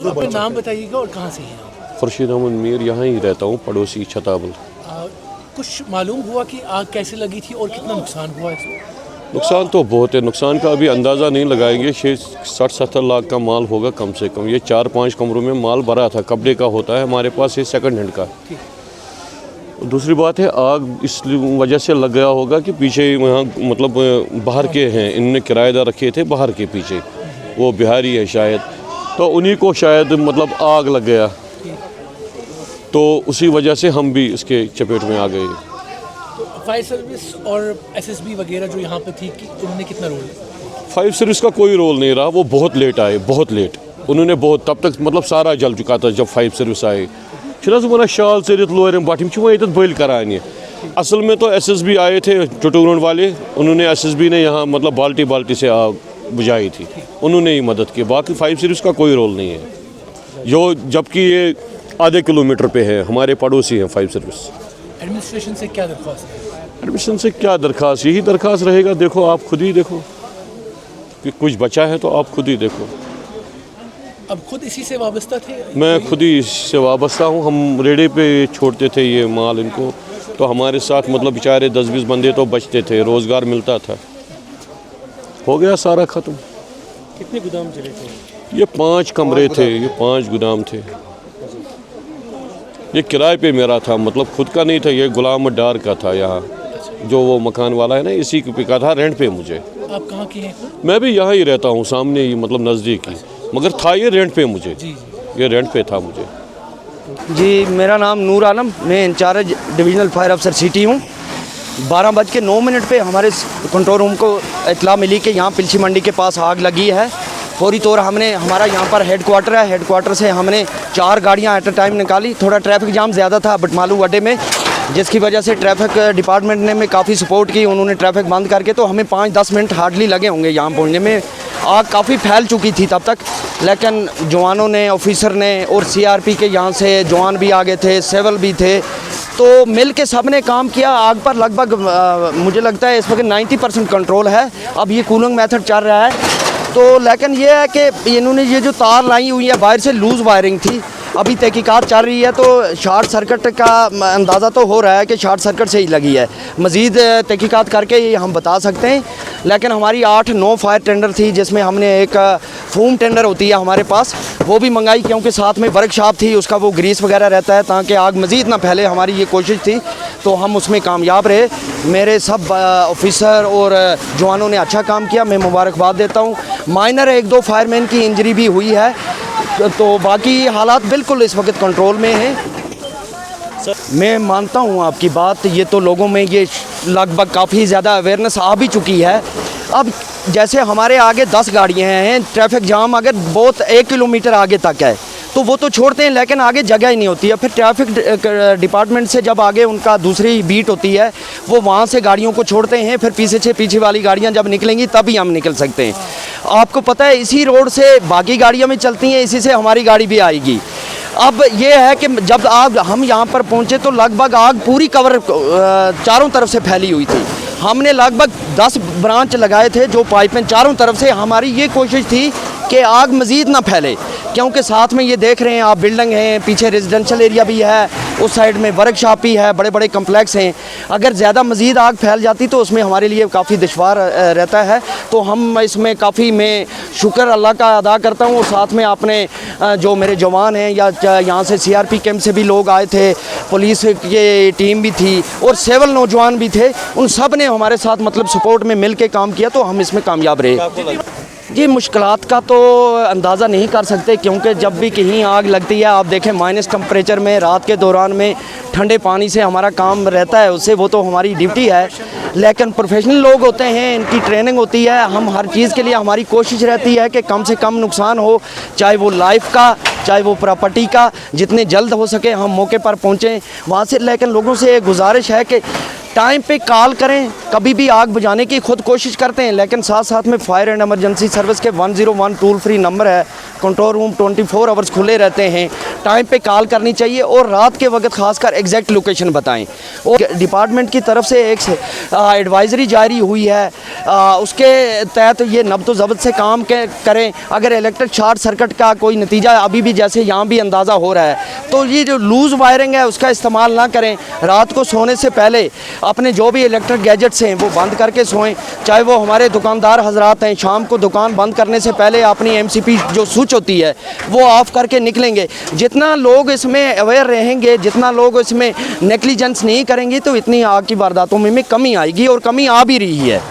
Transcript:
अपना नाम बताइएगा और कहाँ से हैं आप? खुर्शीद अहमद मीर, यहाँ ही रहता हूँ, पड़ोसी छताबल। कुछ मालूम हुआ कि आग कैसे लगी थी और कितना नुकसान हुआ है? नुकसान तो बहुत है, नुकसान का अभी अंदाज़ा नहीं लगाएंगे। 60-70 लाख का माल होगा कम से कम। ये 4-5 कमरों में माल भरा था, कपड़े का होता है हमारे पास, ये सेकंड हैंड का। दूसरी बात है, आग इस वजह से लग गया होगा कि पीछे यहाँ मतलब बाहर के हैं, इनने किराएदार रखे थे बाहर के पीछे, वो बिहारी है शायद, तो उन्हीं को शायद मतलब आग लग गया, तो उसी वजह से हम भी इसके चपेट में आ गए। फायर सर्विस और एसएसबी वगैरह जो यहाँ पे थी, कि उन्होंने कितना रोल? फायर सर्विस का कोई रोल नहीं रहा, वो बहुत लेट आए, बहुत लेट। उन्होंने बहुत, तब तक मतलब सारा जल चुका था जब फायर सर्विस आए। वन शाल चरित लोर बट ये बल करान। असल में तो एसएसबी आए थे चटूरन वाले, उन्होंने एसएसबी ने यहाँ मतलब बाल्टी बाल्टी से आग बुझाई थी, उन्होंने ही मदद की। बाकी फायर सर्विस का कोई रोल नहीं है, जो जबकि ये आधे किलोमीटर पे है, हमारे पड़ोसी हैं फायर सर्विस। एडमिनिस्ट्रेशन से क्या दरख्वास्त है? एडमिशन से क्या दरख्वास्त, यही दरख्वास्त रहेगा, देखो आप खुद ही देखो कि कुछ बचा है तो आप खुद ही देखो। अब खुद इसी से वाबस्ता थे? मैं खुद ही इससे वाबस्ता हूँ। हम रेडे पे छोड़ते थे ये माल इनको, तो हमारे साथ मतलब बेचारे 10-20 बंदे तो बचते थे, रोज़गार मिलता था। हो गया सारा ख़त्म। कितने गोदाम जले थे? ये 5 कमरे थे, ये 5 गोदाम थे। ये किराए पे मेरा था, मतलब खुद का नहीं था, ये गुलाम डार का था। यहाँ जो वो मकान वाला है ना, इसी पे का था, रेंट पे मुझे। आप कहाँ के हैं? मैं भी यहाँ ही रहता हूँ, सामने ही, मतलब नज़दीक ही, मगर था ये रेंट पे मुझे। जी। ये रेंट पे था मुझे। जी, मेरा नाम नूर आलम, मैं इंचार्ज डिविजनल फायर अफसर सिटी हूँ। 12:09 पे हमारे कंट्रोल रूम को इत्तला मिली कि यहाँ पिलची मंडी के पास आग लगी है। फौरी तौर हमने, हमारा यहाँ पर हेडक्वार्टर है, हेडक्वार्टर से हमने 4 गाड़ियाँ एट अ टाइम निकाली। थोड़ा ट्रैफिक जाम ज़्यादा था बटमालू अड्डे में, जिसकी वजह से ट्रैफिक डिपार्टमेंट ने में काफ़ी सपोर्ट की, उन्होंने ट्रैफिक बंद करके, तो हमें 5-10 मिनट हार्डली लगे होंगे यहाँ पहुँचने में। आग काफ़ी फैल चुकी थी तब तक, लेकिन जवानों ने, ऑफिसर ने और सीआरपी के यहाँ से जवान भी आ गए थे, सिविल भी थे, तो मिल के सब ने काम किया। आग पर लगभग मुझे लगता है इस वक्त 90% कंट्रोल है। अब ये कूलिंग मेथड चल रहा है, तो लेकिन ये है कि इन्होंने ये जो तार लाई हुई है बाहर से, लूज़ वायरिंग थी। अभी तहकीकात चल रही है, तो शॉर्ट सर्किट का अंदाज़ा तो हो रहा है कि शॉर्ट सर्किट से ही लगी है। मज़ीद तहकीकात करके ये हम बता सकते हैं। लेकिन हमारी 8-9 फायर टेंडर थी, जिसमें हमने एक फूम टेंडर होती है हमारे पास, वो भी मंगाई, क्योंकि साथ में वर्कशॉप थी, उसका वो ग्रीस वगैरह रहता है ताकि आग मज़ीद ना फैले। हमारी ये कोशिश थी, तो हम उसमें कामयाब रहे। मेरे सब ऑफिसर और जवानों ने अच्छा काम किया, मैं मुबारकबाद देता हूँ। माइनर 1-2 फायरमैन की इंजरी भी हुई है, तो बाकी हालात बिल्कुल इस वक्त कंट्रोल में हैं। मैं मानता हूँ आपकी बात, ये तो लोगों में ये लगभग काफ़ी ज़्यादा अवेयरनेस आ भी चुकी है। अब जैसे हमारे आगे 10 गाड़ियाँ हैं, ट्रैफिक जाम अगर बहुत 1 किलोमीटर आगे तक है तो वो तो छोड़ते हैं, लेकिन आगे जगह ही नहीं होती है। फिर ट्रैफिक डिपार्टमेंट से जब आगे उनका दूसरी बीट होती है, वो वहाँ से गाड़ियों को छोड़ते हैं, फिर पीछे वाली गाड़ियाँ जब निकलेंगी तभी हम निकल सकते हैं। आपको पता है इसी रोड से बाकी गाड़ियाँ भी चलती हैं, इसी से हमारी गाड़ी भी आएगी। अब ये है कि जब आग हम यहाँ पर पहुँचे तो लगभग आग पूरी कवर चारों तरफ से फैली हुई थी। हमने लगभग 10 ब्रांच लगाए थे जो पाइपें चारों तरफ से। हमारी ये कोशिश थी कि आग मज़ीद ना फैले, क्योंकि साथ में ये देख रहे हैं आप, बिल्डिंग हैं, पीछे रेजिडेंशियल एरिया भी है, उस साइड में वर्कशॉप भी है, बड़े बड़े कम्प्लेक्स हैं। अगर ज़्यादा मज़ीद आग फैल जाती तो उसमें हमारे लिए काफ़ी दुश्वार रहता है। तो हम इसमें काफ़ी मैं शुक्र अल्लाह का अदा करता हूँ। और साथ में आपने जो मेरे जवान हैं या यहाँ से CRP कैंप से भी लोग आए थे, पुलिस की टीम भी थी और सिविल नौजवान भी थे, उन सब ने हमारे साथ मतलब सपोर्ट में मिल के काम किया, तो हम इसमें कामयाब रहे। जी, मुश्किलात का तो अंदाज़ा नहीं कर सकते, क्योंकि जब भी कहीं आग लगती है, आप देखें माइनस टेम्परेचर में रात के दौरान में ठंडे पानी से हमारा काम रहता है, उससे वो तो हमारी ड्यूटी है। लेकिन प्रोफेशनल लोग होते हैं, इनकी ट्रेनिंग होती है। हम हर चीज़ के लिए हमारी कोशिश रहती है कि कम से कम नुकसान हो, चाहे वो लाइफ का, चाहे वो प्रॉपर्टी का। जितने जल्द हो सके हम मौके पर पहुँचें वहाँ से। लेकिन लोगों से गुजारिश है कि टाइम पे कॉल करें, कभी भी आग बुझाने की खुद कोशिश करते हैं, लेकिन साथ साथ में फायर एंड इमरजेंसी सर्विस के 101 टोल फ्री नंबर है। कंट्रोल रूम 24 आवर्स खुले रहते हैं, टाइम पे कॉल करनी चाहिए और रात के वक्त खासकर एग्जैक्ट लोकेशन बताएं। और डिपार्टमेंट की तरफ से एक एडवाइज़री जारी हुई है, उसके तहत ये नब्ज़ो ज़ब्त से काम करें। अगर इलेक्ट्रिक शॉर्ट सर्किट का कोई नतीजा अभी भी जैसे यहाँ भी अंदाज़ा हो रहा है, तो ये जो लूज़ वायरिंग है उसका इस्तेमाल ना करें। रात को सोने से पहले अपने जो भी इलेक्ट्रिक गैजेट्स हैं वो बंद करके सोएं। चाहे वो हमारे दुकानदार हजरात हैं, शाम को दुकान बंद करने से पहले अपनी MCP जो स्विच होती है वो ऑफ़ करके निकलेंगे। जितना लोग इसमें अवेयर रहेंगे, जितना लोग इसमें नेग्लिजेंस नहीं करेंगे, तो इतनी आग की वारदातों में कमी आएगी और कमी आ भी रही है।